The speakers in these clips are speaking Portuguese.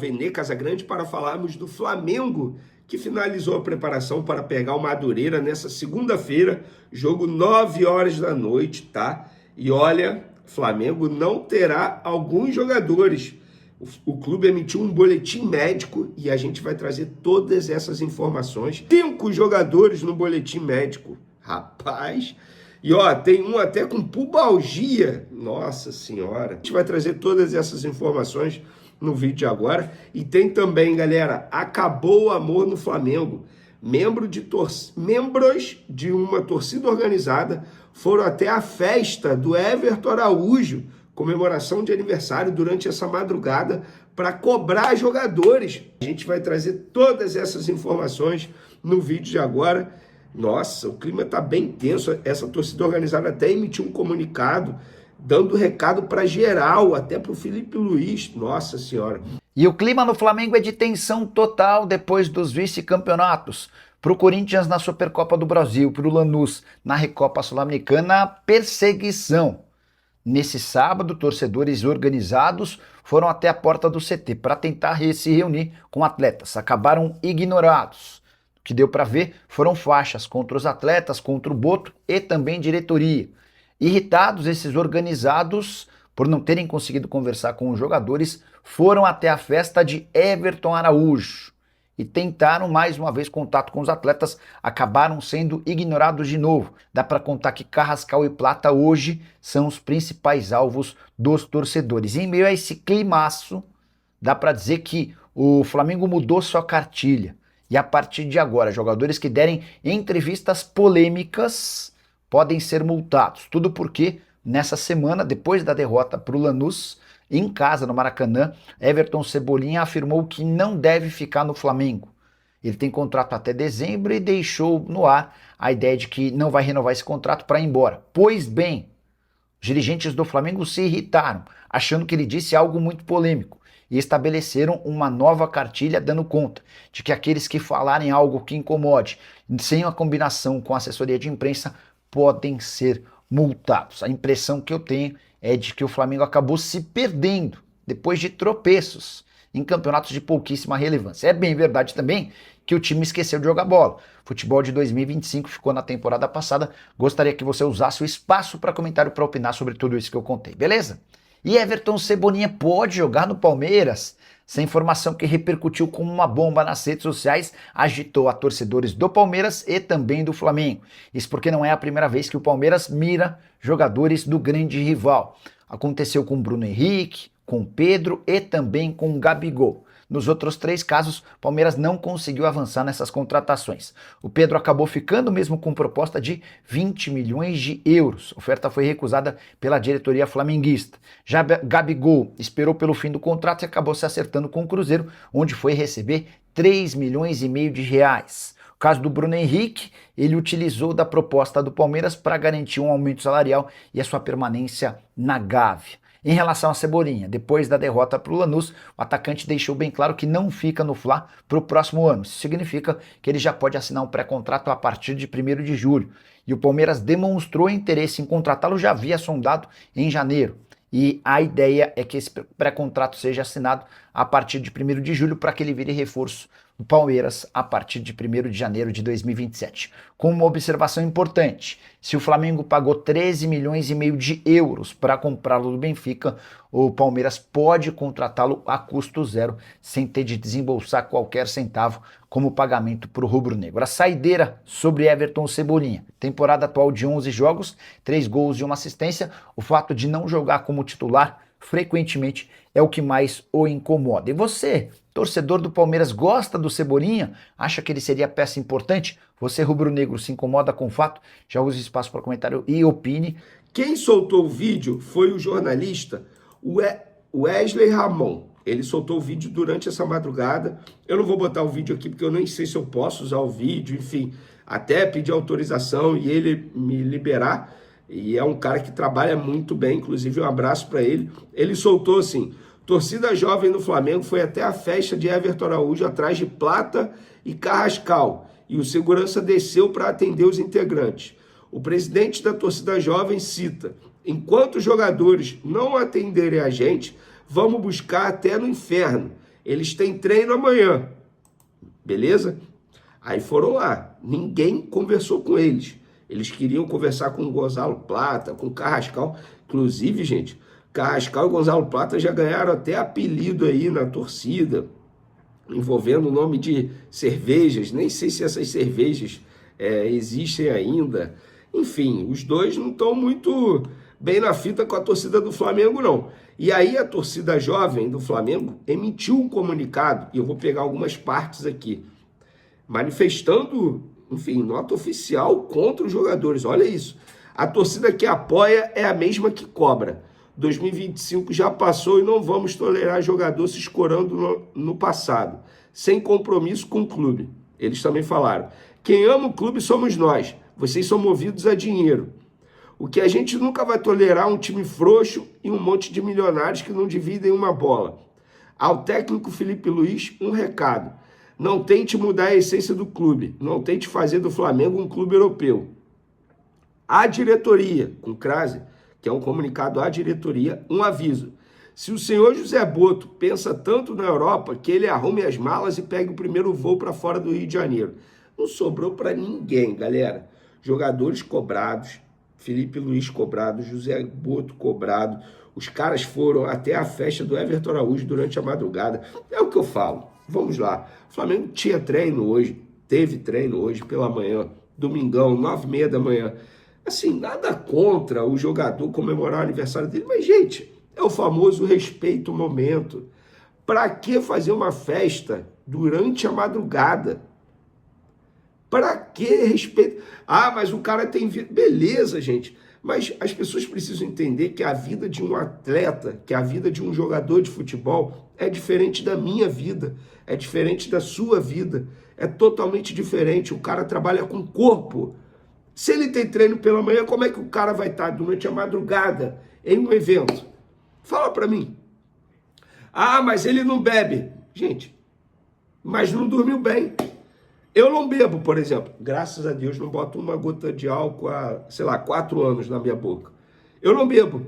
Vene Casagrande para falarmos do Flamengo, que finalizou a preparação para pegar o Madureira nessa segunda-feira, jogo 9 horas da noite, tá? E olha, Flamengo não terá alguns jogadores. O clube emitiu um boletim médico e a gente vai trazer todas essas informações. 5 jogadores no boletim médico, rapaz. E ó, tem um até com pubalgia. Nossa Senhora. A gente vai trazer todas essas informações no vídeo de agora. E tem também, galera, acabou o amor no Flamengo. Membros de uma torcida organizada foram até a festa do Everton Araújo, comemoração de aniversário, durante essa madrugada, para cobrar jogadores. A gente vai trazer todas essas informações no vídeo de agora. Nossa, o clima tá bem tenso. Essa torcida organizada até emitiu um comunicado dando recado para geral, até para o Felipe Luiz. Nossa Senhora. E o clima no Flamengo é de tensão total depois dos vice-campeonatos. Para o Corinthians na Supercopa do Brasil, para o Lanús na Recopa Sul-Americana, perseguição. Nesse sábado, torcedores organizados foram até a porta do CT para tentar se reunir com atletas. Acabaram ignorados. O que deu para ver foram faixas contra os atletas, contra o Boto e também diretoria. Irritados, esses organizados, por não terem conseguido conversar com os jogadores, foram até a festa de Everton Araújo e tentaram mais uma vez contato com os atletas, acabaram sendo ignorados de novo. Dá para contar que Carrascal e Plata hoje são os principais alvos dos torcedores. E em meio a esse climaço, dá para dizer que o Flamengo mudou sua cartilha. E a partir de agora, jogadores que derem entrevistas polêmicas podem ser multados. Tudo porque nessa semana, depois da derrota para o Lanús, em casa, no Maracanã, Everton Cebolinha afirmou que não deve ficar no Flamengo. Ele tem contrato até dezembro e deixou no ar a ideia de que não vai renovar esse contrato para ir embora. Pois bem, os dirigentes do Flamengo se irritaram, achando que ele disse algo muito polêmico, e estabeleceram uma nova cartilha dando conta de que aqueles que falarem algo que incomode, sem a combinação com a assessoria de imprensa, podem ser multados. A impressão que eu tenho é de que o Flamengo acabou se perdendo depois de tropeços em campeonatos de pouquíssima relevância. É bem verdade também que o time esqueceu de jogar bola. Futebol de 2025 ficou na temporada passada. Gostaria que você usasse o espaço para comentário para opinar sobre tudo isso que eu contei, beleza? E Everton Cebolinha pode jogar no Palmeiras? Essa informação que repercutiu como uma bomba nas redes sociais agitou a torcedores do Palmeiras e também do Flamengo. Isso porque não é a primeira vez que o Palmeiras mira jogadores do grande rival. Aconteceu com Bruno Henrique, com Pedro e também com Gabigol. Nos outros 3 casos, o Palmeiras não conseguiu avançar nessas contratações. O Pedro acabou ficando mesmo com proposta de 20 milhões de euros. A oferta foi recusada pela diretoria flamenguista. Já Gabigol esperou pelo fim do contrato e acabou se acertando com o Cruzeiro, onde foi receber 3 milhões e meio de reais. O caso do Bruno Henrique, ele utilizou da proposta do Palmeiras para garantir um aumento salarial e a sua permanência na Gávea. Em relação a Cebolinha, depois da derrota para o Lanús, o atacante deixou bem claro que não fica no Fla para o próximo ano. Isso significa que ele já pode assinar um pré-contrato a partir de 1º de julho. E o Palmeiras demonstrou interesse em contratá-lo, já havia sondado em janeiro. E a ideia é que esse pré-contrato seja assinado a partir de 1º de julho para que ele vire reforço do Palmeiras a partir de 1º de janeiro de 2027. Com uma observação importante, se o Flamengo pagou 13 milhões e meio de euros para comprá-lo do Benfica, o Palmeiras pode contratá-lo a custo zero, sem ter de desembolsar qualquer centavo como pagamento para o rubro-negro. A saideira sobre Everton Cebolinha. Temporada atual de 11 jogos, 3 gols e 1 assistência. O fato de não jogar como titular frequentemente é o que mais o incomoda. E você, torcedor do Palmeiras, gosta do Cebolinha? Acha que ele seria peça importante? Você, rubro-negro, se incomoda com o fato? Já use espaço para comentário e opine. Quem soltou o vídeo foi o jornalista Wesley Ramon. Ele soltou o vídeo durante essa madrugada. Eu não vou botar o vídeo aqui porque eu nem sei se eu posso usar o vídeo, enfim, até pedir autorização e ele me liberar. E é um cara que trabalha muito bem, inclusive um abraço para ele. Ele soltou assim: torcida jovem do Flamengo foi até a festa de Everton Araújo atrás de Plata e Carrascal. E o segurança desceu para atender os integrantes. O presidente da torcida jovem cita: enquanto os jogadores não atenderem a gente, vamos buscar até no inferno. eles têm treino amanhã, beleza? Aí foram lá, ninguém conversou com eles. Eles queriam conversar com o Gonzalo Plata, com o Carrascal. Inclusive, gente, Carrascal e Gonzalo Plata já ganharam até apelido aí na torcida, envolvendo o nome de cervejas. Nem sei se essas cervejas existem ainda. Enfim, os dois não estão muito bem na fita com a torcida do Flamengo, não. E aí a torcida jovem do Flamengo emitiu um comunicado, e eu vou pegar algumas partes aqui, manifestando, enfim, nota oficial contra os jogadores. Olha isso. A torcida que apoia é a mesma que cobra. 2025 já passou e não vamos tolerar jogador se escorando no passado, sem compromisso com o clube. Eles também falaram: quem ama o clube somos nós, vocês são movidos a dinheiro. O que a gente nunca vai tolerar é um time frouxo e um monte de milionários que não dividem uma bola. Ao técnico Felipe Luiz, um recado: não tente mudar a essência do clube, não tente fazer do Flamengo um clube europeu. A diretoria, com crase, que é um comunicado à diretoria, um aviso: se o senhor José Boto pensa tanto na Europa, que ele arrume as malas e pegue o primeiro voo para fora do Rio de Janeiro. Não sobrou para ninguém, galera. Jogadores cobrados, Felipe Luiz cobrado, José Boto cobrado. Os caras foram até a festa do Everton Araújo durante a madrugada. É o que eu falo. Vamos lá. O Flamengo tinha treino hoje, teve treino hoje pela manhã, domingão, 9h30 da manhã. Assim, nada contra o jogador comemorar o aniversário dele, mas, gente, é o famoso respeito o momento. Para que fazer uma festa durante a madrugada? Para que respeito? Ah, mas o cara tem vida. Beleza, gente. Mas as pessoas precisam entender que a vida de um atleta, que a vida de um jogador de futebol é diferente da minha vida, é diferente da sua vida, é totalmente diferente. O cara trabalha com o corpo. Se ele tem treino pela manhã, como é que o cara vai estar durante a madrugada em um evento? Fala para mim. Ah, mas ele não bebe. Gente, mas não dormiu bem. Eu não bebo, por exemplo. Graças a Deus não boto uma gota de álcool há, sei lá, 4 anos na minha boca. Eu não bebo.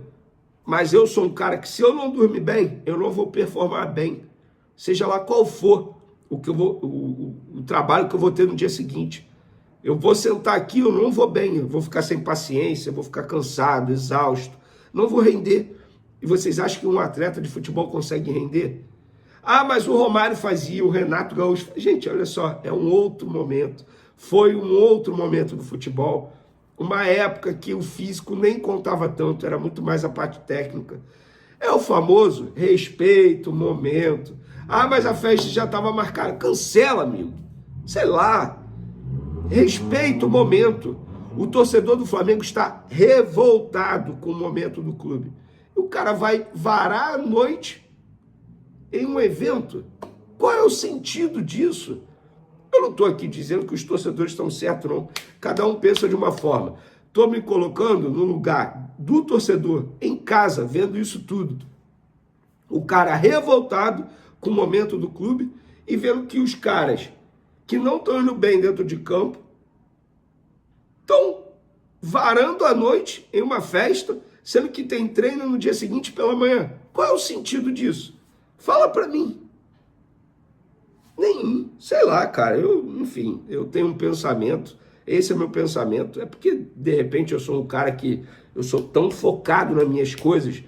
Mas eu sou um cara que, se eu não dormir bem, eu não vou performar bem. Seja lá qual for o trabalho que eu vou ter no dia seguinte. Eu vou sentar aqui, eu não vou bem, eu vou ficar sem paciência, eu vou ficar cansado, exausto, não vou render. E vocês acham que um atleta de futebol consegue render? Ah, mas o Romário fazia, o Renato Gaúcho... Gente, olha só, é um outro momento. Foi um outro momento do futebol. Uma época que o físico nem contava tanto, era muito mais a parte técnica. É o famoso respeito, momento. Ah, mas a festa já estava marcada. Cancela, amigo. Sei lá. Respeita o momento. O torcedor do Flamengo está revoltado com o momento do clube. O cara vai varar a noite em um evento. Qual é o sentido disso? Eu não estou aqui dizendo que os torcedores estão certos, não. Cada um pensa de uma forma. Estou me colocando no lugar do torcedor, em casa, vendo isso tudo. O cara revoltado com o momento do clube e vendo que os caras que não estão indo bem dentro de campo estão varando a noite em uma festa, sendo que tem treino no dia seguinte pela manhã. Qual é o sentido disso? Fala pra mim. Nenhum. Sei lá, cara. Enfim, eu tenho um pensamento. Esse é meu pensamento. É porque, de repente, eu sou um cara que... Eu sou tão focado nas minhas coisas,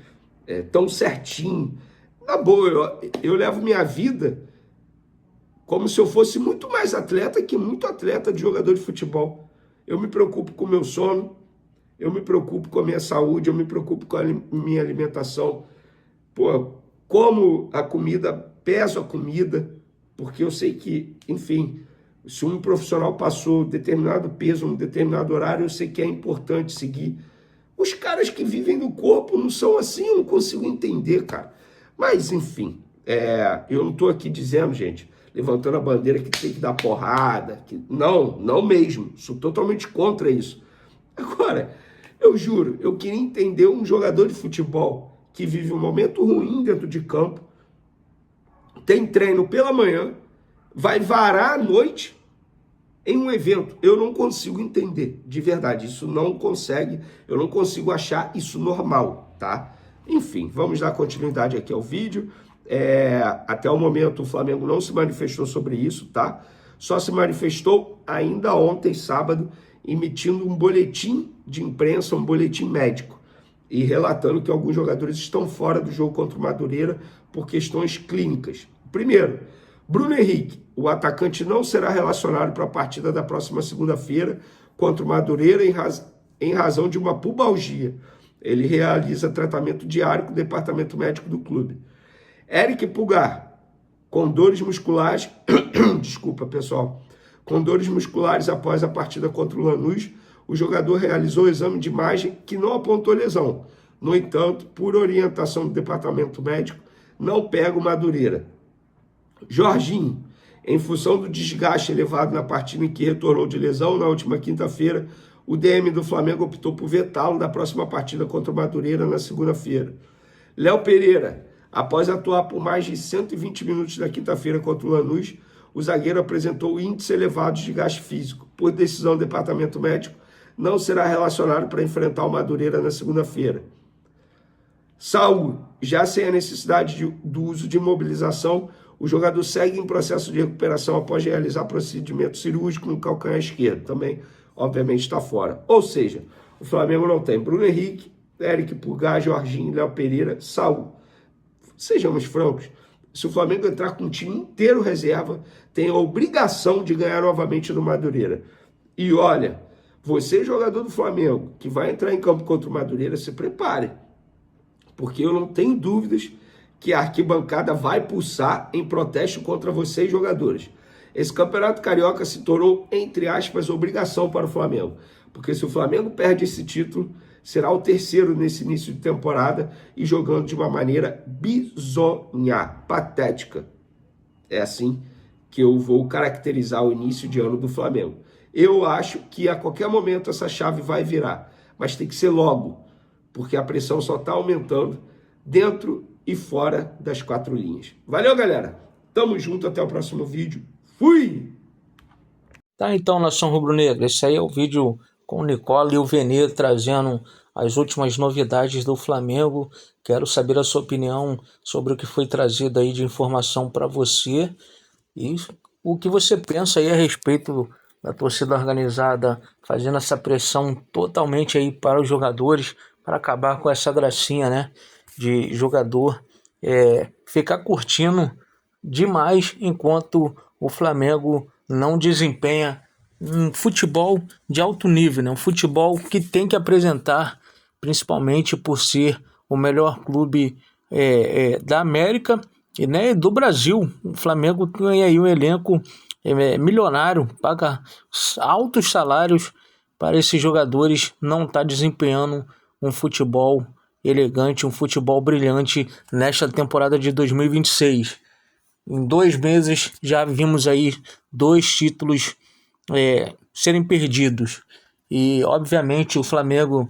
tão certinho. Na boa, eu levo minha vida como se eu fosse muito mais atleta que muito atleta de jogador de futebol. Eu me preocupo com o meu sono, eu me preocupo com a minha saúde, eu me preocupo com a minha alimentação. Pô, como a comida, peso a comida, porque eu sei que, enfim, se um profissional passou determinado peso, um determinado horário, eu sei que é importante seguir. Os caras que vivem no corpo não são assim, eu não consigo entender, cara. Mas, enfim, eu não estou aqui dizendo, gente, levantando a bandeira que tem que dar porrada. Não mesmo, sou totalmente contra isso. Agora, eu juro, eu queria entender um jogador de futebol que vive um momento ruim dentro de campo, tem treino pela manhã, vai varar à noite em um evento. Eu não consigo entender, de verdade, eu não consigo achar isso normal, tá? Enfim, vamos dar continuidade aqui ao vídeo. Até o momento o Flamengo não se manifestou sobre isso, tá? Só se manifestou ainda ontem, sábado, emitindo um boletim de imprensa, um boletim médico, e relatando que alguns jogadores estão fora do jogo contra o Madureira por questões clínicas. Primeiro, Bruno Henrique, o atacante, não será relacionado para a partida da próxima segunda-feira contra o Madureira em razão de uma pubalgia. Ele realiza tratamento diário com o departamento médico do clube. Eric Pulgar, com dores musculares, desculpa pessoal, com dores musculares após a partida contra o Lanús, o jogador realizou o exame de imagem que não apontou lesão. No entanto, por orientação do departamento médico, não pega o Madureira. Jorginho, em função do desgaste elevado na partida em que retornou de lesão na última quinta-feira, o DM do Flamengo optou por vetá-lo da próxima partida contra o Madureira na segunda-feira. Léo Pereira, após atuar por mais de 120 minutos na quinta-feira contra o Lanús, o zagueiro apresentou índice elevado de desgaste físico. Por decisão do departamento médico, não será relacionado para enfrentar o Madureira na segunda-feira. Saúl, já sem a necessidade do uso de imobilização, o jogador segue em processo de recuperação após realizar procedimento cirúrgico no calcanhar esquerdo. Também, obviamente, está fora. Ou seja, o Flamengo não tem Bruno Henrique, Eric Pulgar, Jorginho, Léo Pereira, Saúl. Sejamos francos, se o Flamengo entrar com o time inteiro reserva, tem a obrigação de ganhar novamente no Madureira. E olha, você, jogador do Flamengo, que vai entrar em campo contra o Madureira, se prepare. Porque eu não tenho dúvidas que a arquibancada vai pulsar em protesto contra vocês, jogadores. Esse Campeonato Carioca se tornou, entre aspas, obrigação para o Flamengo. Porque se o Flamengo perde esse título, será o terceiro nesse início de temporada e jogando de uma maneira bizonha, patética. É assim que eu vou caracterizar o início de ano do Flamengo. Eu acho que a qualquer momento essa chave vai virar, mas tem que ser logo, porque a pressão só está aumentando dentro e fora das quatro linhas. Valeu, galera! Tamo junto, até o próximo vídeo. Fui! Tá, então, nação rubro-negra, esse aí é o vídeo com o Nicola e o Vene trazendo as últimas novidades do Flamengo. Quero saber a sua opinião sobre o que foi trazido aí de informação para você e o que você pensa aí a respeito da torcida organizada fazendo essa pressão totalmente aí para os jogadores, para acabar com essa gracinha, né, de jogador ficar curtindo demais enquanto o Flamengo não desempenha um futebol de alto nível, né? Um futebol que tem que apresentar, principalmente por ser o melhor clube da América e, né, do Brasil. O Flamengo tem aí um elenco milionário, paga altos salários para esses jogadores não estar desempenhando um futebol elegante, um futebol brilhante nesta temporada de 2026. Em 2 meses já vimos aí 2 títulos serem perdidos. E obviamente o Flamengo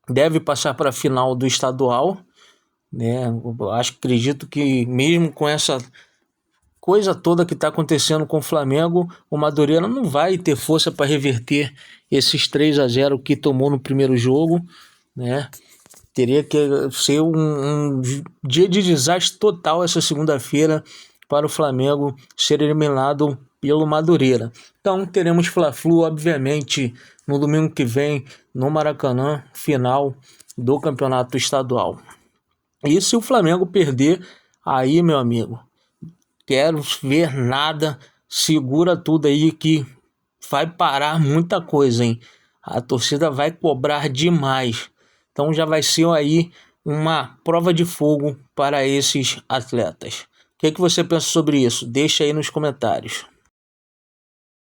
deve passar para a final do estadual, né? Acredito que mesmo com essa coisa toda que está acontecendo com o Flamengo, o Madureira não vai ter força para reverter esses 3-0 que tomou no primeiro jogo, né? Teria que ser um dia de desastre total essa segunda-feira para o Flamengo ser eliminado pelo Madureira. Então teremos Fla-Flu, obviamente, no domingo que vem, no Maracanã, final do campeonato estadual. E se o Flamengo perder, aí, meu amigo, quero ver nada, segura tudo aí que vai parar muita coisa, hein? A torcida vai cobrar demais. Então já vai ser aí uma prova de fogo para esses atletas. O que você pensa sobre isso? Deixa aí nos comentários.